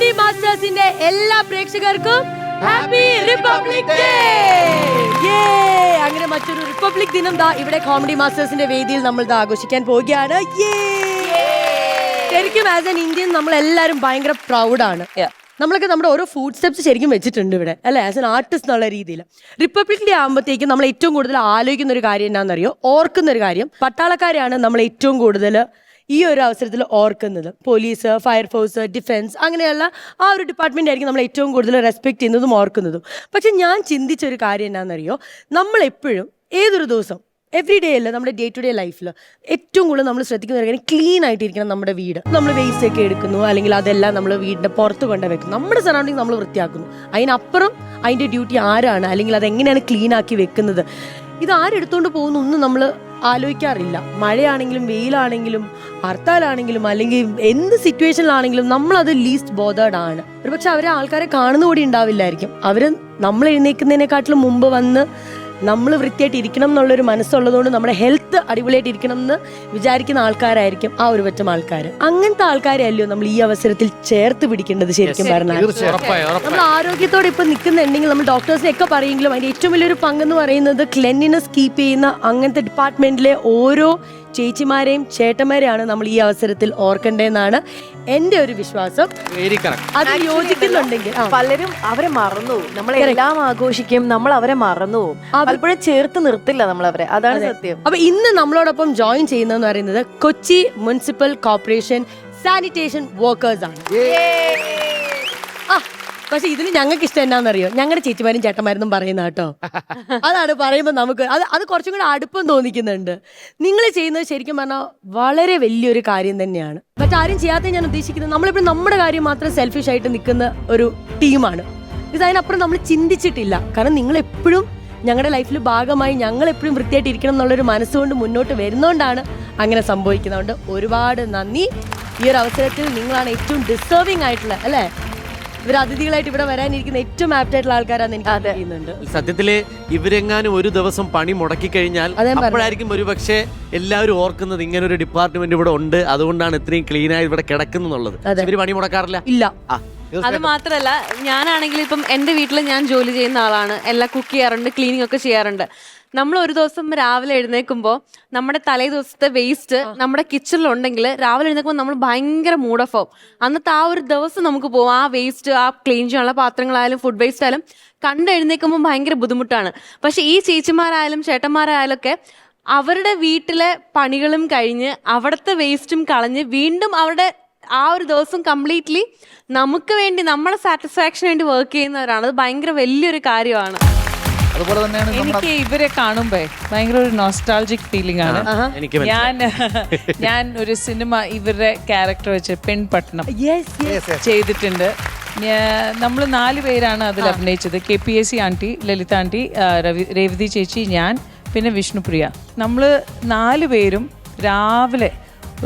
Comedy മാസ്റ്റേഴ്സിന്റെ എല്ലാ പ്രേക്ഷകർക്കും happy republic day. അങ്ങനെ മറ്റൊരു റിപ്പബ്ലിക് ദിനം ദാ ഇവിടെ കോമഡി മാസ്റ്റേഴ്സിന്റെ വേദിയിൽ നമ്മൾ ആഘോഷിക്കാൻ പോവുകയാണ്. ശരിക്കും ആസ് എൻ ഇന്ത്യൻ നമ്മൾ എല്ലാവരും ഭയങ്കര പ്രൗഡാണ്. നമ്മളൊക്കെ നമ്മുടെ ഓരോ ഫുഡ് സ്റ്റെപ്സ് ശരിക്കും വെച്ചിട്ടുണ്ട് ഇവിടെ അല്ലെ, ആസ് എൻ ആർട്ടിസ്റ്റ് എന്നുള്ള രീതിയിൽ. റിപ്പബ്ലിക് ഡേ ആകുമ്പോഴത്തേക്കും നമ്മൾ ഏറ്റവും കൂടുതൽ ആലോചിക്കുന്ന ഒരു കാര്യം എന്താണെന്നറിയോ, ഓർക്കുന്ന ഒരു കാര്യം പട്ടാളക്കാരെയാണ് നമ്മൾ ഏറ്റവും കൂടുതൽ ഈ ഒരു അവസരത്തിൽ ഓർക്കുന്നത്. പോലീസ്, ഫയർഫോഴ്സ്, ഡിഫൻസ് അങ്ങനെയുള്ള ആ ഒരു ഡിപ്പാർട്ട്മെന്റ് ആയിരിക്കും നമ്മൾ ഏറ്റവും കൂടുതൽ റെസ്പെക്ട് ചെയ്യുന്നതും ഓർക്കുന്നതും. പക്ഷെ ഞാൻ ചിന്തിച്ചൊരു കാര്യം എന്താണെന്നറിയോ, നമ്മളെപ്പോഴും ഏതൊരു ദിവസം എവറി ഡേ അല്ല, നമ്മുടെ ഡേ ടു ഡേ ലൈഫിൽ ഏറ്റവും കൂടുതൽ നമ്മൾ ശ്രദ്ധിക്കുന്ന ഒരു കാര്യം ക്ലീൻ ആയിട്ടിരിക്കണം നമ്മുടെ വീട്. നമ്മൾ വേസ്റ്റ് ഒക്കെ എടുക്കുന്നു, അല്ലെങ്കിൽ അതെല്ലാം നമ്മൾ വീടിന്റെ പുറത്ത് കൊണ്ട് വെക്കുന്നു, നമ്മുടെ സറൗണ്ടിങ് നമ്മൾ വൃത്തിയാക്കുന്നു. അതിനപ്പുറം അതിന്റെ ഡ്യൂട്ടി ആരാണ്, അല്ലെങ്കിൽ അതെങ്ങനെയാണ് ക്ലീൻ ആക്കി വെക്കുന്നത്, ഇത് ആരെടുത്തോണ്ട് പോകുന്നു ഒന്നും നമ്മൾ ആലോചിക്കാറില്ല. മഴയാണെങ്കിലും വെയിലാണെങ്കിലും ഹർത്താലാണെങ്കിലും അല്ലെങ്കിൽ എന്ത് സിറ്റുവേഷനിലാണെങ്കിലും നമ്മളത് ലീസ്റ്റ് ബോധേഡ് ആണ്. ഒരുപക്ഷെ അവരെ ആൾക്കാരെ കാണുന്ന കൂടി ഉണ്ടാവില്ലായിരിക്കും. അവര് നമ്മൾ എഴുന്നേൽക്കുന്നതിനെക്കാട്ടിലും മുമ്പ് വന്ന് നമ്മൾ വൃത്തിയായിട്ട് ഇരിക്കണം എന്നുള്ളൊരു മനസ്സുള്ളതുകൊണ്ട് നമ്മുടെ ഹെൽത്ത് അടിപൊളിയായിട്ട് ഇരിക്കണം എന്ന് വിചാരിക്കുന്ന ആൾക്കാരായിരിക്കും ആ ഒരു പറ്റം ആൾക്കാർ. അങ്ങനത്തെ ആൾക്കാരെയല്ലോ നമ്മൾ ഈ അവസരത്തിൽ ചേർത്ത് പിടിക്കേണ്ടത്. ശരിക്കും പറഞ്ഞാൽ നമ്മൾ ആരോഗ്യത്തോടെ ഇപ്പൊ നിൽക്കുന്നുണ്ടെങ്കിൽ നമ്മൾ ഡോക്ടേഴ്സിനെ ഒക്കെ പറയെങ്കിലും അതിന്റെ ഏറ്റവും വലിയൊരു പങ്കെന്ന് പറയുന്നത് ക്ലെൻലിനെസ് കീപ്പ് ചെയ്യുന്ന അങ്ങനത്തെ ഡിപ്പാർട്ട്മെന്റിലെ ഓരോ ചേച്ചിമാരെയും ചേട്ടന്മാരെയാണ് നമ്മൾ ഈ അവസരത്തിൽ ഓർക്കേണ്ടതെന്നാണ് എന്റെ ഒരു വിശ്വാസം. അത് യോജിക്കുന്നുണ്ടെങ്കിൽ പലരും അവരെ മറന്നു പോകും. നമ്മളെല്ലാം ആഘോഷിക്കും, നമ്മൾ അവരെ മറന്നു പോകും. പലപ്പോഴും ചേർത്ത് നിർത്തില്ല നമ്മൾ അവരെ, അതാണ് സത്യം. അപ്പൊ ഇന്ന് നമ്മളോടൊപ്പം ജോയിൻ ചെയ്യുന്നതെന്ന് പറയുന്നത് Kochi municipal corporation sanitation workers ആണ്. പക്ഷെ ഇതിന് ഞങ്ങൾക്ക് ഇഷ്ടം എന്നാന്നറിയോ, ഞങ്ങളുടെ ചേച്ചിമാരും ചേട്ടന്മാരെന്നും പറയുന്ന കേട്ടോ. അതാണ് പറയുമ്പോൾ നമുക്ക് അത് കുറച്ചും കൂടെ അടുപ്പം തോന്നിക്കുന്നുണ്ട്. നിങ്ങൾ ചെയ്യുന്നത് ശരിക്കും പറഞ്ഞാൽ വളരെ വലിയൊരു കാര്യം തന്നെയാണ്. മറ്റാരും ചെയ്യാത്ത ഞാൻ ഉദ്ദേശിക്കുന്നത്, നമ്മളിപ്പോൾ നമ്മുടെ കാര്യം മാത്രം സെൽഫിഷ് ആയിട്ട് നിൽക്കുന്ന ഒരു ടീമാണ്. ഇത് അതിനപ്പുറം നമ്മൾ ചിന്തിച്ചിട്ടില്ല. കാരണം നിങ്ങൾ എപ്പോഴും ഞങ്ങളുടെ ലൈഫിൽ ഭാഗമായി ഞങ്ങൾ എപ്പോഴും വൃത്തിയായിട്ട് ഇരിക്കണം എന്നുള്ളൊരു മനസ്സുകൊണ്ട് മുന്നോട്ട് വരുന്നതുകൊണ്ടാണ് അങ്ങനെ സംഭവിക്കുന്നതുകൊണ്ട് ഒരുപാട് നന്ദി. ഈ ഒരു അവസരത്തിൽ നിങ്ങളാണ് ഏറ്റവും ഡിസേർവിംഗ് ആയിട്ടുള്ള അല്ലേ, ഇവർ അതിഥികളായിട്ട് ഇവിടെ വരാനിരിക്കുന്ന ഏറ്റവും ആപ്റ്റ് ആയിട്ടുള്ള ആൾക്കാരാണ് എനിക്ക് അറിയുന്നുണ്ട്. സത്യത്തില് ഇവരെങ്ങാനും ഒരു ദിവസം പണി മുടക്കി കഴിഞ്ഞാൽ അപ്പോഴായിരിക്കും ഒരു പക്ഷേ എല്ലാവരും ഓർക്കുന്നത് ഇങ്ങനെ ഒരു ഡിപ്പാർട്ട്മെന്റ് ഇവിടെ ഉണ്ട്, അതുകൊണ്ടാണ് ഇത്രയും ക്ലീൻ ആയി ഇവിടെ കിടക്കുന്നുള്ളത്. ഇവര് പണി മുടക്കാറില്ല. ഇല്ല. അത് മാത്രല്ല, ഞാനാണെങ്കിൽ ഇപ്പം എന്റെ വീട്ടിൽ ഞാൻ ജോലി ചെയ്യുന്ന ആളാണ്. എല്ലാം കുക്ക് ചെയ്യാറുണ്ട്, ക്ലീനിങ് ഒക്കെ ചെയ്യാറുണ്ട്. നമ്മൾ ഒരു ദിവസം രാവിലെ എഴുന്നേൽക്കുമ്പോൾ നമ്മുടെ തലേ ദിവസത്തെ വേസ്റ്റ് നമ്മുടെ കിച്ചണിലുണ്ടെങ്കിൽ രാവിലെ എഴുന്നേൽക്കുമ്പോൾ നമ്മൾ ഭയങ്കര മൂഡ് ഓഫ് ആവും. അന്നത്തെ ആ ഒരു ദിവസം നമുക്ക് പോകും. ആ വേസ്റ്റ്, ആ ക്ലീൻ ചെയ്യാനുള്ള പാത്രങ്ങളായാലും ഫുഡ് വേസ്റ്റ് ആയാലും കണ്ടെഴുന്നേൽക്കുമ്പോൾ ഭയങ്കര ബുദ്ധിമുട്ടാണ്. പക്ഷെ ഈ ചേച്ചിമാരായാലും ചേട്ടന്മാരായാലും ഒക്കെ അവരുടെ വീട്ടിലെ പണികളും കഴിഞ്ഞ് അവിടുത്തെ വേസ്റ്റും കളഞ്ഞ് വീണ്ടും അവരുടെ ആ ഒരു ദിവസം കംപ്ലീറ്റ്ലി നമുക്ക് വേണ്ടി, നമ്മുടെ സാറ്റിസ്ഫാക്ഷന് വേണ്ടി വർക്ക് ചെയ്യുന്നവരാണ്. അത് ഭയങ്കര വലിയൊരു കാര്യമാണ്. അതുപോലെ തന്നെയാണ് എനിക്ക് ഇവരെ കാണുമ്പോ ഭയങ്കര ഒരു നോസ്റ്റാൾജിക് ഫീലിംഗ് ആണ്. ഞാൻ ഒരു സിനിമ ഇവരുടെ ക്യാരക്ടർ വെച്ച് പെൺപട്ടണം ചെയ്തിട്ടുണ്ട്. നമ്മൾ 4 പേരാണ് അതിൽ അഭിനയിച്ചത്. KPAC ആന്റി, ലളിത ആന്റി, രേവതി ചേച്ചി, ഞാൻ, പിന്നെ വിഷ്ണുപ്രിയ. നമ്മൾ 4 പേരും രാവിലെ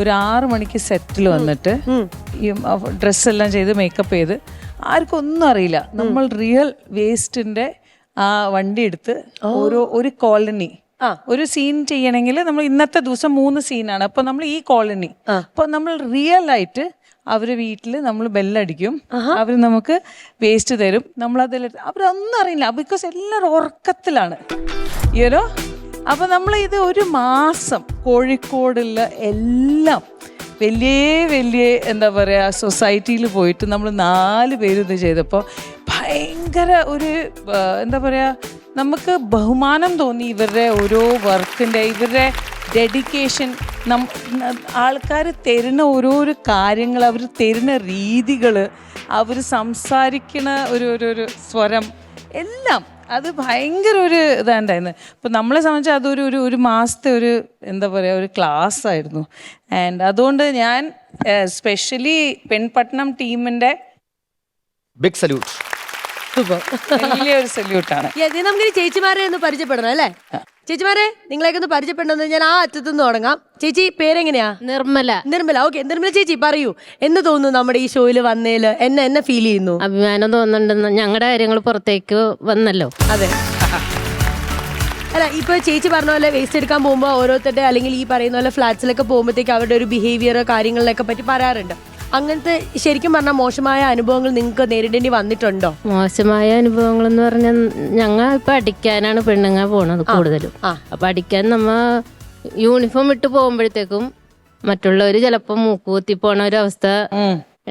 ഒരു 6 മണിക്ക് സെറ്റിൽ വന്നിട്ട് ഈ ഡ്രസ്സെല്ലാം ചെയ്ത് മേക്കപ്പ് ചെയ്ത് ആർക്കും ഒന്നും അറിയില്ല. നമ്മൾ റിയൽ വേസ്റ്റിന്റെ ആ വണ്ടി എടുത്ത് ഒരു കോളനി ഒരു സീൻ ചെയ്യണമെങ്കിൽ നമ്മൾ ഇന്നത്തെ ദിവസം 3 സീനാണ്. അപ്പൊ നമ്മൾ ഈ കോളനി അപ്പൊ നമ്മൾ റിയൽ ആയിട്ട് അവര് വീട്ടില് നമ്മൾ ബെല്ലടിക്കും, അവര് നമുക്ക് വേസ്റ്റ് തരും. നമ്മളതിൽ അവരൊന്നും അറിയില്ല, ബിക്കോസ് എല്ലാവരും ഉറക്കത്തിലാണ് ഈയൊരു. അപ്പൊ നമ്മൾ ഇത് 1 മാസം കോഴിക്കോടുള്ള എല്ലാം വലിയ എന്താ പറയാ സൊസൈറ്റിയിൽ പോയിട്ട് നമ്മൾ 4 പേരും ഇത് ചെയ്തപ്പോൾ ഭയങ്കര ഒരു എന്താ പറയാ നമുക്ക് ബഹുമാനം തോന്നി. ഇവരുടെ ഓരോ വർക്കിൻ്റെ, ഇവരുടെ ഡെഡിക്കേഷൻ, ആൾക്കാർ തരുന്ന ഓരോരോ കാര്യങ്ങൾ, അവർ തരുന്ന രീതികൾ, അവർ സംസാരിക്കുന്ന ഒരു സ്വരം എല്ലാം അത് ഭയങ്കര ഒരു ഇതാണ്ടായിരുന്നു. ഇപ്പം നമ്മളെ സംബന്ധിച്ച് അതൊരു ഒരു മാസത്തെ ഒരു എന്താ പറയുക ഒരു ക്ലാസ് ആയിരുന്നു. ആൻഡ് അതുകൊണ്ട് ഞാൻ സ്പെഷ്യലി പെൺപട്ടണം ടീമിൻ്റെ ബിഗ് സല്യൂട്ട്, വലിയൊരു സല്യൂട്ടാണ്. നമുക്ക് ചേച്ചിമാരെ ഒന്ന് പരിചയപ്പെടണം അല്ലേ? ചേച്ചിമാരെ നിങ്ങളെയൊക്കെ ഒന്ന് പരിചയപ്പെടണമെന്ന് ഞാൻ ആ അറ്റത്തുനിന്ന് തുടങ്ങാം. ചേച്ചി പേരെങ്ങനെയാ? നിർമ്മല. ഓക്കെ, നിർമ്മല ചേച്ചി പറയൂ, എന്ന് തോന്നുന്നു നമ്മുടെ ഈ ഷോയിൽ വന്നേല്? എന്നെ ഫീൽ ചെയ്യുന്നു? അഭിമാനം തോന്നുന്നുണ്ടെന്ന്, ഞങ്ങളുടെ കാര്യങ്ങൾ പുറത്തേക്ക് വന്നല്ലോ. അതെ. അല്ല, ഇപ്പൊ ചേച്ചി പറഞ്ഞ പോലെ വേസ്റ്റ് എടുക്കാൻ പോകുമ്പോൾ ഓരോരുത്തരുടെ അല്ലെങ്കിൽ ഈ പറയുന്ന പോലെ ഫ്ലാറ്റ്സിലൊക്കെ പോകുമ്പോഴത്തേക്ക് അവരുടെ ഒരു ബിഹേവിയർ കാര്യങ്ങളിലൊക്കെ പറ്റി പറയാറുണ്ട്. അങ്ങനത്തെ ശരിക്കും പറഞ്ഞാൽ മോശമായ അനുഭവങ്ങൾ നിങ്ങൾക്ക് നേരിടേണ്ടി വന്നിട്ടുണ്ടോ? മോശമായ അനുഭവങ്ങൾ എന്ന് പറഞ്ഞാൽ ഞങ്ങൾ ഇപ്പൊ അടിക്കാനാണ് പെണ്ണുങ്ങൾ പോണത് കൂടുതലും. അപ്പൊ അടിക്കാൻ നമ്മ യൂണിഫോം ഇട്ട് പോകുമ്പോഴത്തേക്കും മറ്റുള്ളവര് ചിലപ്പോ മൂക്കുകുത്തി പോണ ഒരു അവസ്ഥ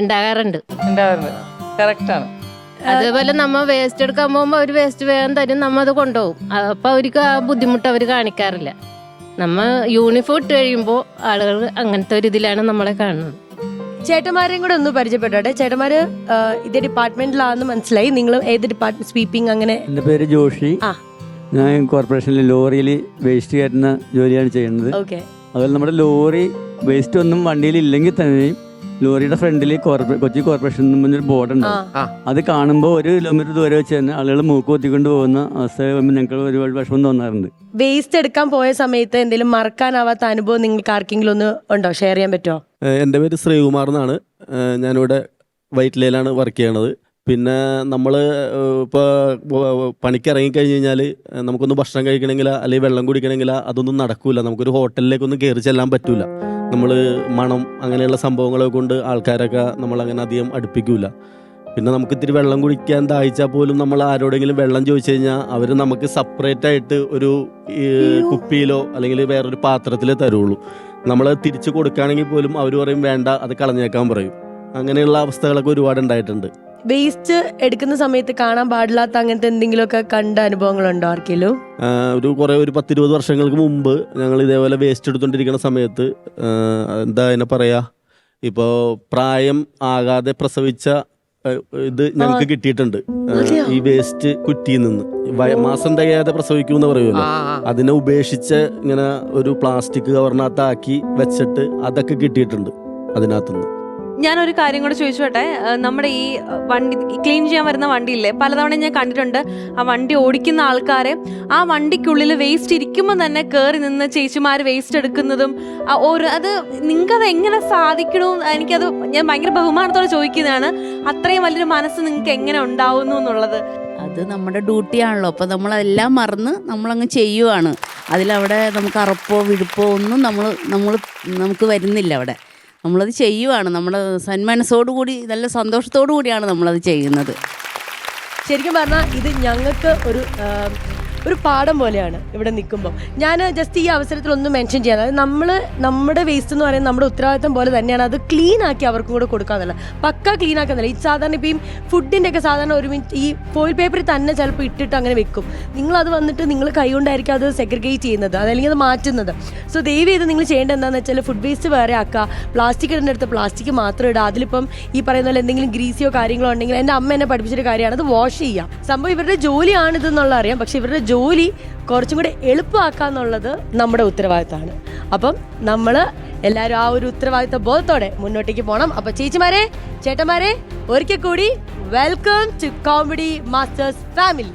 ഉണ്ടാകാറുണ്ട്. കറക്റ്റാണ്. അതേപോലെ നമ്മ വേസ്റ്റ് എടുക്കാൻ പോകുമ്പോ അവര് വേസ്റ്റ് വേഗം തരും, നമ്മ അത് കൊണ്ടുപോകും. അപ്പൊ അവർക്ക് ആ ബുദ്ധിമുട്ട് അവര് കാണിക്കാറില്ല. നമ്മ യൂണിഫോം ഇട്ട് കഴിയുമ്പോ ആളുകൾ അങ്ങനത്തെ ഒരു ഇതിലാണ് നമ്മളെ കാണുന്നത്. ചേട്ടന്മാരെയും കൂടെ ഒന്ന് പരിചയപ്പെട്ടോട്ടെ. ചേട്ടന്മാര് ഇതേ ഡിപ്പാർട്ട്മെന്റിലാണെന്ന് മനസ്സിലായി. നിങ്ങൾ ഏത് ഡിപ്പാർട്ട്മെന്റ്? സ്വീപ്പിംഗ് അങ്ങനെ? എൻ്റെ പേര് ജോഷി. ഞാൻ കോർപ്പറേഷനിൽ ലോറിയിൽ വേസ്റ്റ് കയറ്റുന്ന ജോലിയാണ് ചെയ്യുന്നത്. ഓക്കെ. അതുപോലെ നമ്മുടെ ലോറി വേസ്റ്റ് ഒന്നും വണ്ടിയിൽ ഇല്ലെങ്കിൽ തന്നെയും ലോറിയുടെ ഫ്രണ്ടിൽ കൊച്ചി കോർപ്പറേഷൻ എന്നൊരു ബോർഡ് ഉണ്ടാവും. അത് കാണുമ്പോൾ 1 കിലോമീറ്റർ ദൂരെ വെച്ച് തന്നെ ആളുകൾ മൂക്ക് കൊത്തിക്കൊണ്ട് പോകുന്ന അവസ്ഥ ഞങ്ങൾക്ക് ഒരുപാട് വിഷമം തോന്നാറുണ്ട്. വേസ്റ്റ് എടുക്കാൻ പോയ സമയത്ത് എന്തെങ്കിലും മറക്കാനാവാത്ത അനുഭവം നിങ്ങൾക്ക് ആർക്കെങ്കിലും ഒന്ന് ഉണ്ടോ? ഷെയർ ചെയ്യാൻ പറ്റുമോ? എൻ്റെ പേര് ശ്രീകുമാർ എന്നാണ്. ഞാനിവിടെ വൈറ്റിലയിലാണ് വർക്ക് ചെയ്യണത്. പിന്നെ നമ്മൾ ഇപ്പോൾ പണിക്ക് ഇറങ്ങിക്കഴിഞ്ഞ് കഴിഞ്ഞാൽ നമുക്കൊന്ന് ഭക്ഷണം കഴിക്കണമെങ്കിൽ അല്ലെങ്കിൽ വെള്ളം കുടിക്കണമെങ്കിൽ അതൊന്നും നടക്കില്ല. നമുക്കൊരു ഹോട്ടലിലേക്കൊന്നും കയറി ചെല്ലാൻ പറ്റില്ല. നമ്മൾ മണം അങ്ങനെയുള്ള സംഭവങ്ങളെ കൊണ്ട് ആൾക്കാരൊക്കെ നമ്മളങ്ങനെ അധികം അടുപ്പിക്കില്ല. പിന്നെ നമുക്ക് ഇത്തിരി വെള്ളം കുടിക്കാൻ ദാഹിച്ചാൽ പോലും നമ്മൾ ആരോടെങ്കിലും വെള്ളം ചോദിച്ചു കഴിഞ്ഞാൽ അവർ നമുക്ക് സെപ്പറേറ്റ് ആയിട്ട് ഒരു കുപ്പിയിലോ അല്ലെങ്കിൽ വേറൊരു പാത്രത്തിലേ തരുള്ളൂ. നമ്മൾ തിരിച്ചു കൊടുക്കുകയാണെങ്കിൽ പോലും അവർ പറയും വേണ്ട, അത് കളഞ്ഞേക്കാൻ പറയും. അങ്ങനെയുള്ള അവസ്ഥകളൊക്കെ ഒരുപാട് ഉണ്ടായിട്ടുണ്ട്. വേസ്റ്റ് എടുക്കുന്ന സമയത്ത് കാണാൻ പാടില്ലാത്ത അങ്ങനത്തെ എന്തെങ്കിലുമൊക്കെ കണ്ട അനുഭവങ്ങളുണ്ടോ ആർക്കെങ്കിലും? ഒരു 10-20 വർഷങ്ങൾക്ക് മുമ്പ് ഞങ്ങൾ ഇതേപോലെ വേസ്റ്റ് എടുത്തുകൊണ്ടിരിക്കുന്ന സമയത്ത് എന്താ അതിനെ പറയാ, ഇപ്പോൾ പ്രായം ആകാതെ പ്രസവിച്ച ഇത് ഞങ്ങൾക്ക് കിട്ടിയിട്ടുണ്ട്. ഈ വേസ്റ്റ് കുറ്റിയിൽ നിന്ന് മാസം തികയാതെ പ്രസവിക്കുമെന്ന് പറയുമല്ലോ, അതിനെ ഉപേക്ഷിച്ച് ഇങ്ങനെ ഒരു പ്ലാസ്റ്റിക് കവറിനകത്താക്കി വെച്ചിട്ട് അതൊക്കെ കിട്ടിയിട്ടുണ്ട് അതിനകത്തുനിന്ന്. ഞാനൊരു കാര്യം കൂടെ ചോദിച്ചോട്ടെ. നമ്മുടെ ഈ വണ്ടി ക്ലീൻ ചെയ്യാൻ വരുന്ന വണ്ടിയില്ലേ, പലതവണ ഞാൻ കണ്ടിട്ടുണ്ട് ആ വണ്ടി ഓടിക്കുന്ന ആൾക്കാരെ ആ വണ്ടിക്കുള്ളിൽ വേസ്റ്റ് ഇരിക്കുമ്പോൾ തന്നെ കയറി നിന്ന് ചേച്ചിമാർ വേസ്റ്റ് എടുക്കുന്നതും അത് നിങ്ങൾക്കത് എങ്ങനെ സാധിക്കണു? എനിക്കത് ഞാൻ ഭയങ്കര ബഹുമാനത്തോടെ ചോദിക്കുന്നതാണ്. അത്രയും വലിയൊരു മനസ്സ് നിങ്ങൾക്ക് എങ്ങനെ ഉണ്ടാവുന്നു എന്നുള്ളത്. അത് നമ്മുടെ ഡ്യൂട്ടിയാണല്ലോ. അപ്പോൾ നമ്മളെല്ലാം മറന്ന് നമ്മളങ്ങ് ചെയ്യുവാണ്. അതിലവിടെ നമുക്ക് അറപ്പോ വിടുപ്പോ ഒന്നും നമുക്ക് വരുന്നില്ല. അവിടെ നമ്മളത് ചെയ്യുവാണ്. നമ്മൾ സന്മനസ്സോടുകൂടി നല്ല സന്തോഷത്തോടു കൂടിയാണ് നമ്മളത് ചെയ്യുന്നത്. ശരിക്കും പറഞ്ഞാൽ ഇത് ഞങ്ങൾക്ക് ഒരു പാഠം പോലെയാണ് ഇവിടെ നിൽക്കുമ്പോൾ. ഞാൻ ജസ്റ്റ് ഈ അവസരത്തിൽ ഒന്ന് മെൻഷൻ ചെയ്യാൻ, അതായത് നമ്മുടെ വേസ്റ്റ് എന്ന് പറയുന്നത് നമ്മുടെ ഉത്തരവാദിത്തം പോലെ തന്നെയാണ് അത് ക്ലീൻ ആക്കി അവർക്കും കൂടെ കൊടുക്കാന്നല്ല, പക്ക ക്ലീൻ ആക്കാന്നല്ല. ഈ സാധാരണ ഇപ്പം ഈ ഫുഡിൻ്റെ ഒക്കെ സാധാരണ ഒരു മിനിറ്റ് ഈ ഫോയിൽ പേപ്പറിൽ തന്നെ ചിലപ്പോൾ ഇട്ടിട്ട് അങ്ങനെ വെക്കും. നിങ്ങളത് വന്നിട്ട് നിങ്ങൾ കൈകൊണ്ടായിരിക്കും അത് സെഗ്രിഗേറ്റ് ചെയ്യുന്നത്, അതല്ലെങ്കിൽ അത് മാറ്റുന്നത്. സോ ദയവ് ചെയ്ത് നിങ്ങൾ ചെയ്യേണ്ടത് എന്താണെന്ന് വെച്ചാൽ ഫുഡ് വേസ്റ്റ് വേറെ ആക്കുക, പ്ലാസ്റ്റിക് ഇടേണ്ട അടുത്ത് പ്ലാസ്റ്റിക് മാത്രം ഇടുക. അതിലിപ്പം ഈ പറയുന്ന പോലെ എന്തെങ്കിലും ഗ്രീസിയോ കാര്യങ്ങളോ ഉണ്ടെങ്കിൽ എൻ്റെ അമ്മ എന്നെ പഠിപ്പിച്ചൊരു കാര്യമാണ്, അത് വാഷ് ചെയ്യാം. സംഭവം ഇവരുടെ ജോലിയാണിതെന്നുള്ള അറിയാം, പക്ഷെ ഇവരുടെ ജോലി കുറച്ചും കൂടെ എളുപ്പമാക്കാന്നുള്ളത് നമ്മുടെ ഉത്തരവാദിത്തമാണ്. അപ്പം നമ്മൾ എല്ലാവരും ആ ഒരു ഉത്തരവാദിത്ത ബോധത്തോടെ മുന്നോട്ടേക്ക് പോകണം. അപ്പം ചേച്ചിമാരെ, ചേട്ടന്മാരെ, ഒരിക്കൽ കൂടി welcome to comedy masters family.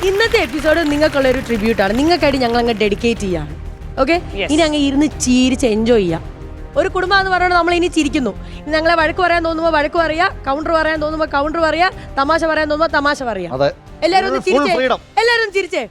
ഇന്നത്തെ എപ്പിസോഡ് നിങ്ങൾക്കുള്ള ഒരു ട്രിബ്യൂട്ടാണ്. നിങ്ങൾക്കായിട്ട് ഞങ്ങൾ അങ്ങ് ഡെഡിക്കേറ്റ് ചെയ്യാണ്. ഓക്കെ, ഇനി അങ്ങ് ഇരുന്ന് ചിരിച്ച് എൻജോയ് ചെയ്യാം. ഒരു കുടുംബം എന്ന് പറയുന്നത് നമ്മൾ ഇനി ചിരിക്കുന്നു. ഇനി ഞങ്ങളെ വഴക്ക് പറയാൻ തോന്നുമ്പോൾ വഴക്ക് പറയാ, കൗണ്ടർ പറയാൻ തോന്നുമ്പോൾ കൗണ്ടർ പറയാ, തമാശ പറയാൻ തോന്നുമ്പോൾ തമാശ പറയാ. എല്ലാരും ഒന്ന് ചിരിച്ചേ, എല്ലാരും ചിരിച്ചേ.